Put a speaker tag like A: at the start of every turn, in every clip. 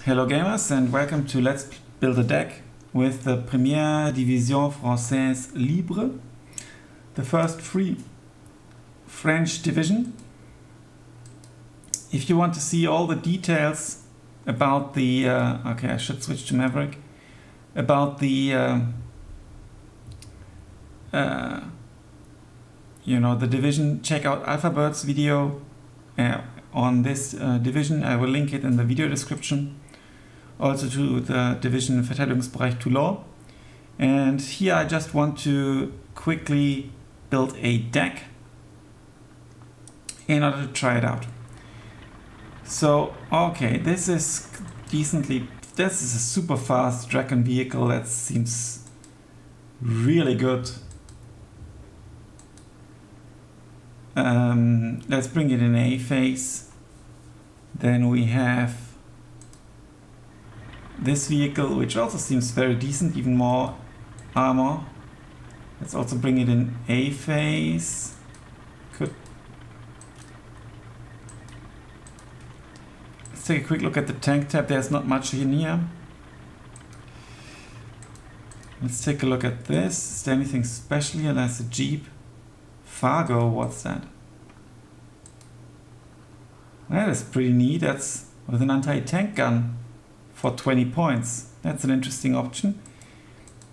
A: Hello gamers and welcome to Let's Build a Deck with the Première Division Française Libre, the first free French division. If you want to see all the details about the, okay, I should switch to Maverick, about the, the division, check out Alphabird's video on this division. I will link it in the video description. Also to the Division Verteidigungsbereich Toulon. And here I just want to quickly build a deck in order to try it out. So, okay, this is a super fast Dragon vehicle that seems really good. Let's bring it in A phase. Then we have this vehicle, which also seems very decent, even more armor. Let's also bring it in A phase. Let's take a quick look at the tank tab. There's not much in here. Let's take a look at this. Is there anything special here? There's a Jeep. Fargo, what's that? That is pretty neat. That's with an anti-tank gun. For 20 points. That's an interesting option.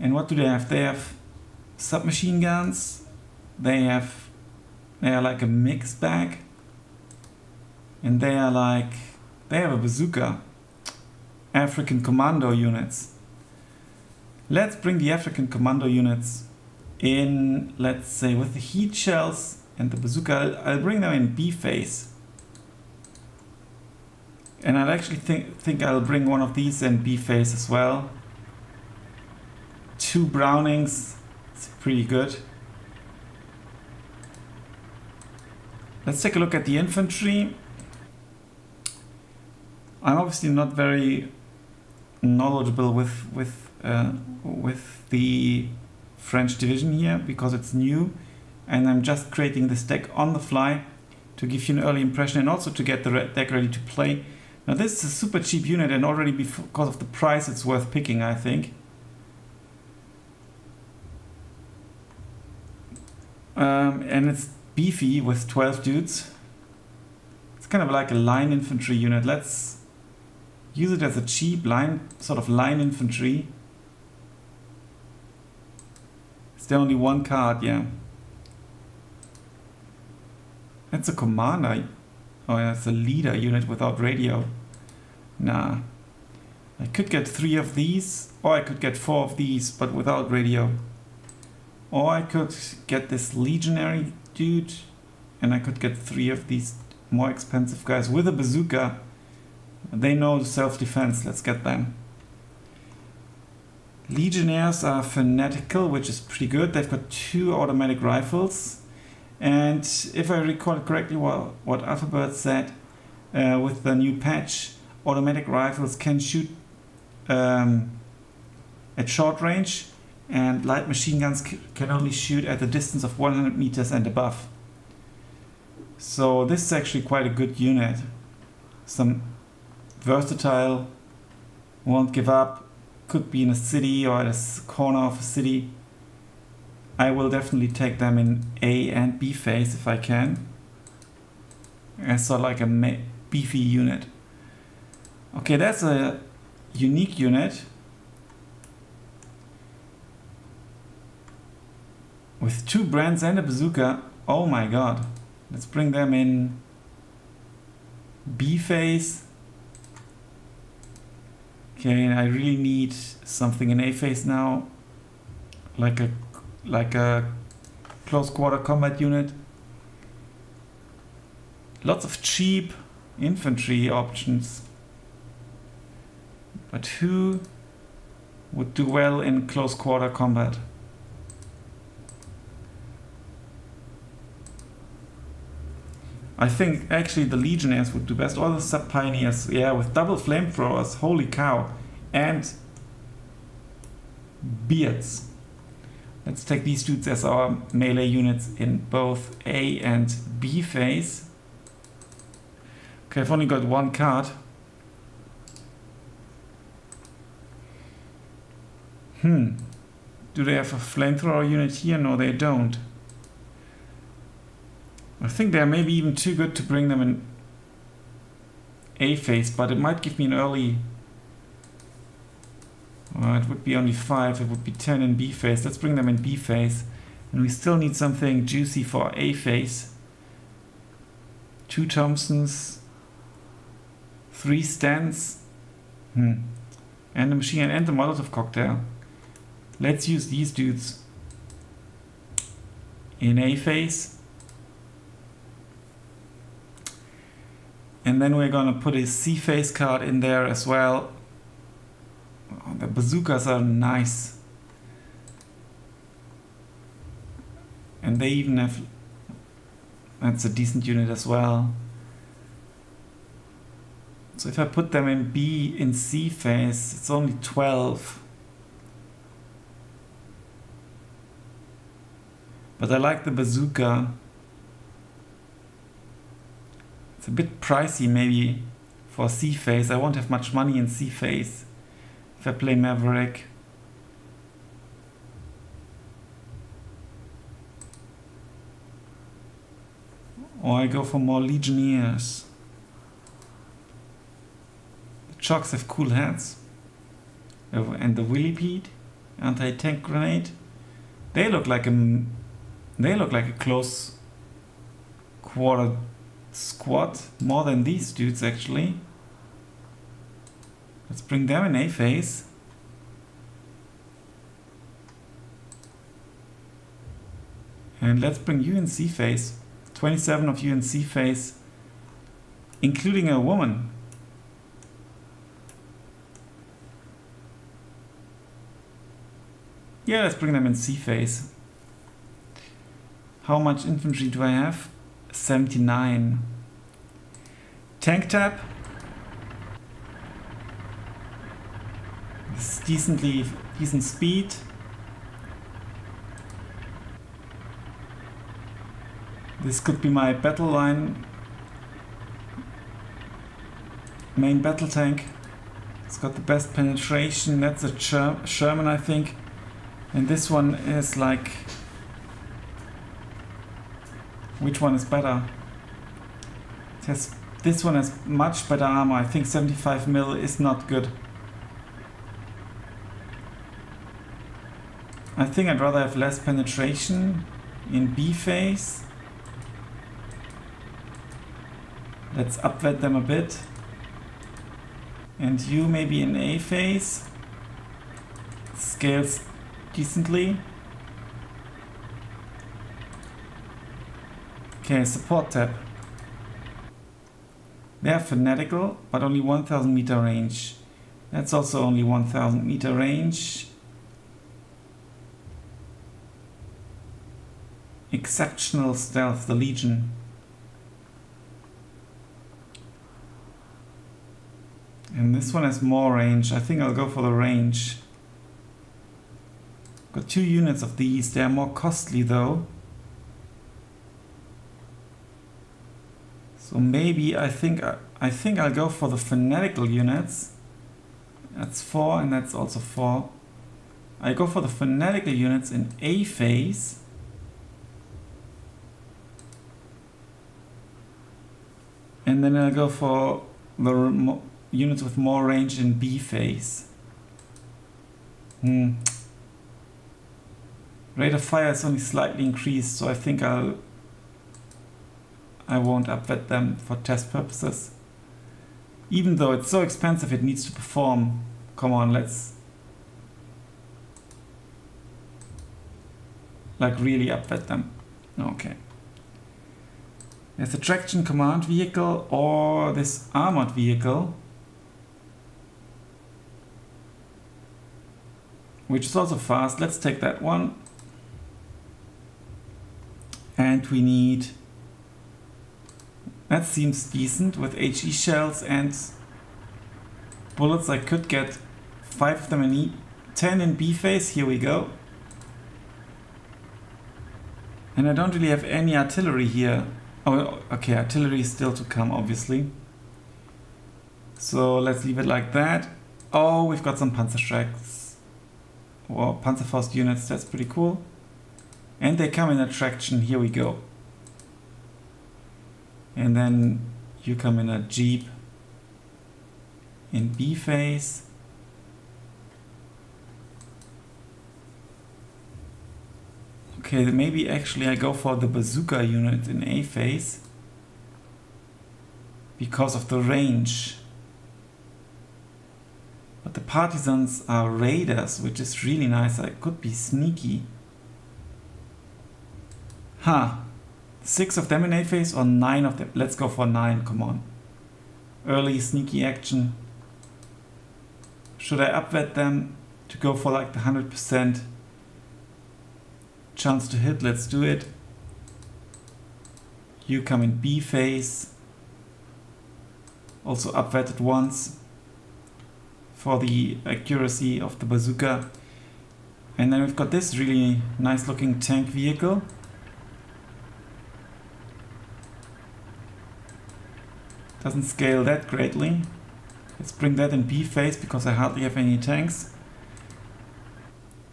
A: And what do they have? They have submachine guns. They are like a mixed bag. And they have a bazooka. African commando units. Let's bring the African commando units in, let's say, with the heat shells and the bazooka. I'll bring them in B phase. And I'll actually think I'll bring one of these in B phase as well. 2 Brownings, it's pretty good. Let's take a look at the infantry. I'm obviously not very knowledgeable with the French division here because it's new, and I'm just creating this deck on the fly to give you an early impression and also to get the deck ready to play. Now this is a super cheap unit, and already because of the price it's worth picking, I think. And it's beefy with 12 dudes. It's kind of like a line infantry unit. Let's use it as a cheap line infantry. Is there only one card? Yeah. That's a commander. Oh yeah, it's a leader unit without radio. Nah. I could get 3 of these, or I could get 4 of these, but without radio. Or I could get this legionary dude, and I could get 3 of these more expensive guys with a bazooka. They know self-defense, let's get them. Legionnaires are fanatical, which is pretty good. They've got 2 automatic rifles. And if I recall correctly what Alphabet said, with the new patch, automatic rifles can shoot at short range, and light machine guns can only shoot at a distance of 100 meters and above. So this is actually quite a good unit. Some versatile, won't give up, could be in a city or at a corner of a city. I will definitely take them in A and B phase if I can. As sort of like a beefy unit. Okay, that's a unique unit. With 2 brands and a bazooka. Oh my god. Let's bring them in B phase. Okay, I really need something in A phase now. Like a close quarter combat unit. Lots of cheap infantry options. But who would do well in close quarter combat? I think actually the Legionnaires would do best. Or the Sub-Pioneers, yeah, with double flamethrowers, holy cow. And beards. Let's take these dudes as our melee units in both A and B phase. Okay, I've only got 1 card. Do they have a flamethrower unit here? No, they don't. I think they're maybe even too good to bring them in A phase, but it might give me an early... Well, it would be only 5, it would be 10 in B phase. Let's bring them in B phase. And we still need something juicy for A phase. 2 Thompsons, 3 Stans, and a machine gun and a Molotov cocktail. Let's use these dudes in A phase. And then we're gonna put a C phase card in there as well. Oh, the bazookas are nice. And they even have... That's a decent unit as well. So if I put them in B in C phase, it's only 12. But I like the bazooka. It's a bit pricey maybe for C phase. I won't have much money in C phase if I play Maverick. Or I go for more Legionnaires. The Chocks have cool hats. And the Willipede, anti-tank grenade. They look like a close quarter squad, more than these dudes actually. Let's bring them in A phase. And let's bring you in C phase. 27 of you in C phase, including a woman. Yeah, let's bring them in C phase. How much infantry do I have? 79. Tank tap. This is decent speed. This could be my battle line. Main battle tank. It's got the best penetration. That's a Sherman, I think. And this one is like... Which one is better? This one has much better armor. I think 75 mil is not good. I think I'd rather have less penetration in B phase. Let's upvet them a bit. And you maybe in A phase. Scales decently. Okay, support tab. They are fanatical, but only 1000 meter range. That's also only 1000 meter range. Exceptional stealth, the Legion. And this one has more range. I think I'll go for the range. Got 2 units of these. They are more costly though. So maybe I think I'll go for the fanatical units. That's 4 and that's also 4. I go for the fanatical units in A phase. And then I'll go for the units with more range in B phase. Rate of fire is only slightly increased, so I think I won't upvet them for test purposes. Even though it's so expensive, it needs to perform. Come on, let's like really upvet them. Okay. There's a traction command vehicle or this armored vehicle, which is also fast. Let's take that one. And we need... That seems decent with HE shells and bullets. I could get 5 of them in E. 10 in B phase. Here we go. And I don't really have any artillery here. Oh, okay, artillery is still to come, obviously. So let's leave it like that. Oh, we've got some Panzerschrecks. or Panzerfaust units. That's pretty cool. And they come in attraction. Here we go. And then you come in a Jeep in B phase. Okay, then maybe actually I go for the bazooka unit in A phase because of the range. But the partisans are raiders, which is really nice. I could be sneaky. Huh. 6 of them in A phase or 9 of them? Let's go for 9, come on. Early sneaky action. Should I upvet them to go for like the 100% chance to hit? Let's do it. You come in B phase. Also upvetted once for the accuracy of the bazooka. And then we've got this really nice looking tank vehicle. Doesn't scale that greatly. Let's bring that in B phase because I hardly have any tanks.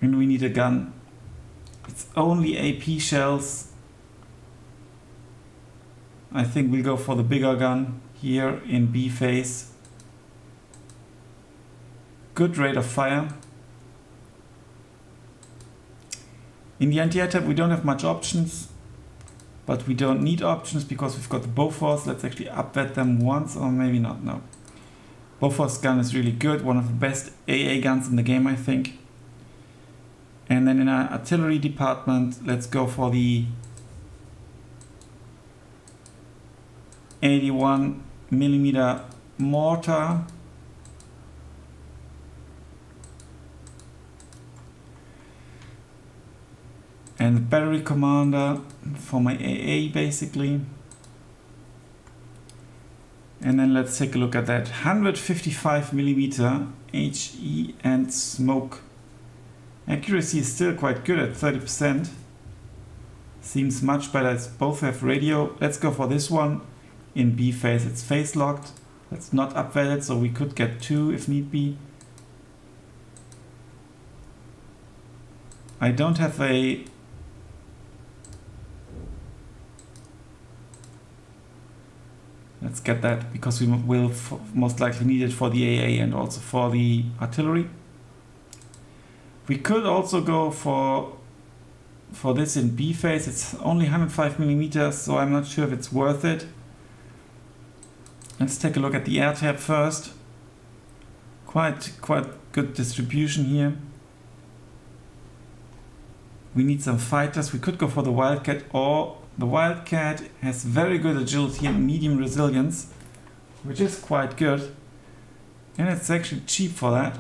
A: And we need a gun. It's only AP shells. I think we'll go for the bigger gun here in B phase. Good rate of fire. In the anti-air we don't have much options, but we don't need options because we've got the Bofors. Let's actually upvet them once, or maybe not, no. Bofors gun is really good, one of the best AA guns in the game, I think. And then in our artillery department, let's go for the 81mm mortar. And the battery commander for my AA basically. And then let's take a look at that 155mm HE and smoke. Accuracy is still quite good at 30%. Seems much better. It's both have radio. Let's go for this one in B phase. It's phase locked. That's not upvetted, so we could get 2 if need be. I don't have a let's get that because we will most likely need it for the AA and also for the artillery. We could also go for this in B phase. It's only 105mm, so I'm not sure if it's worth it. Let's take a look at the air tab first. Quite good distribution here. We need some fighters. We could go for the Wildcat, or the Wildcat has very good agility and medium resilience, which is quite good. And it's actually cheap for that.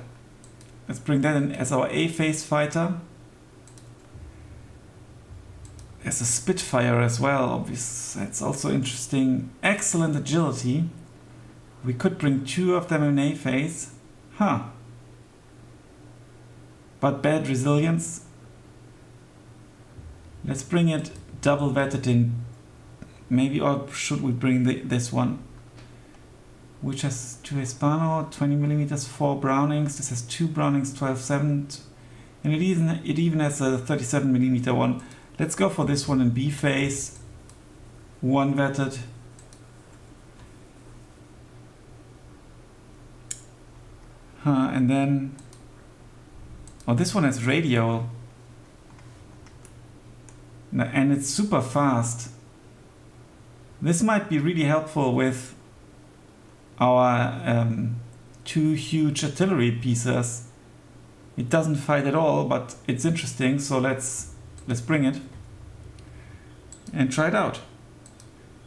A: Let's bring that in as our A phase fighter. There's a Spitfire as well, obviously. That's also interesting. Excellent agility. We could bring 2 of them in A phase. Huh. But bad resilience. Let's bring it double vetted in. Maybe, or should we bring this one? Which has 2 Hispano, 20mm, 4 Brownings. This has 2 Brownings, 12-7. And it even has a 37mm one. Let's go for this one in B phase. 1 vetted. And then... oh, this one has radio. And it's super fast. This might be really helpful with our 2 huge artillery pieces. It doesn't fight at all, but it's interesting, so let's bring it and try it out.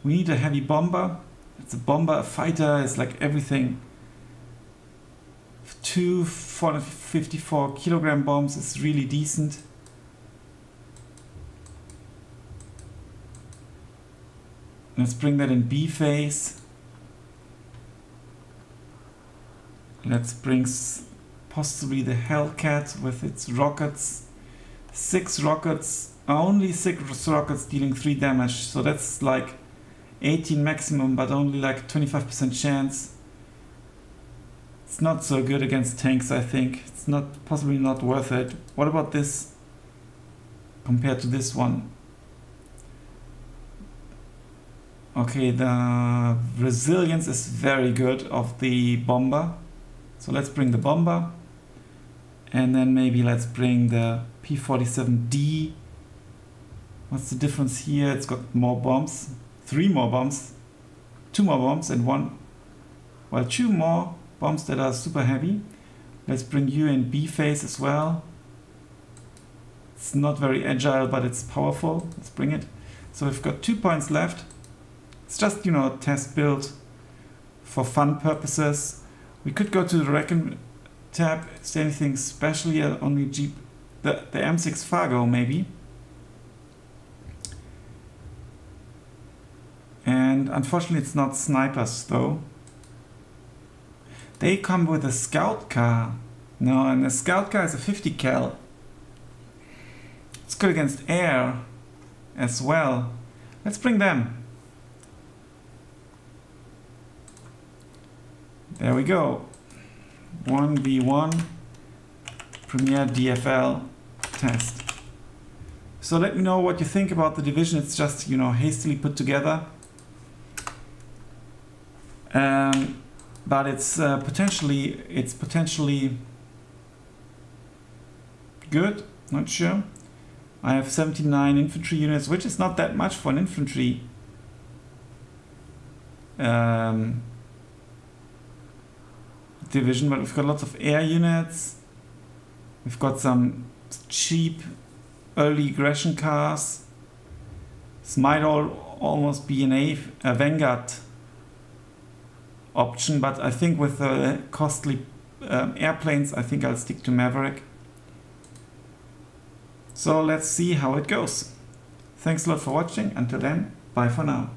A: We need a heavy bomber. It's a bomber, a fighter, it's like everything. 2 454 kilogram bombs is really decent. Let's bring that in B phase. Let's bring possibly the Hellcat with its rockets. 6 rockets, only 6 rockets dealing 3 damage, so that's like 18 maximum, but only like 25% chance. It's It's not so good against tanks, I think. It's possibly not worth it. What about this compared to this one? Okay, the resilience is very good of the bomber. So let's bring the bomber. And then maybe let's bring the P-47D. What's the difference here? It's got more bombs. 3 more bombs. 2 more bombs and 2 more bombs that are super heavy. Let's bring you in B phase as well. It's not very agile, but it's powerful. Let's bring it. So we've got 2 points left. It's just, you know, a test build for fun purposes. We could go to the Reckon tab. Is there anything special here? Only Jeep, the M6 Fargo maybe. And unfortunately it's not snipers though. They come with a scout car. No, and the scout car is a 50 cal. It's good against air as well. Let's bring them. There we go. 1v1 Premier DFL test. So let me know what you think about the division. It's just, you know, hastily put together. But it's potentially good. Not sure. I have 79 infantry units, which is not that much for an infantry division, but we've got lots of air units. We've got some cheap early aggression cars. This might almost be a Vanguard option, but I think with the costly airplanes, I think I'll stick to Maverick. So let's see how it goes. Thanks a lot for watching. Until then, bye for now.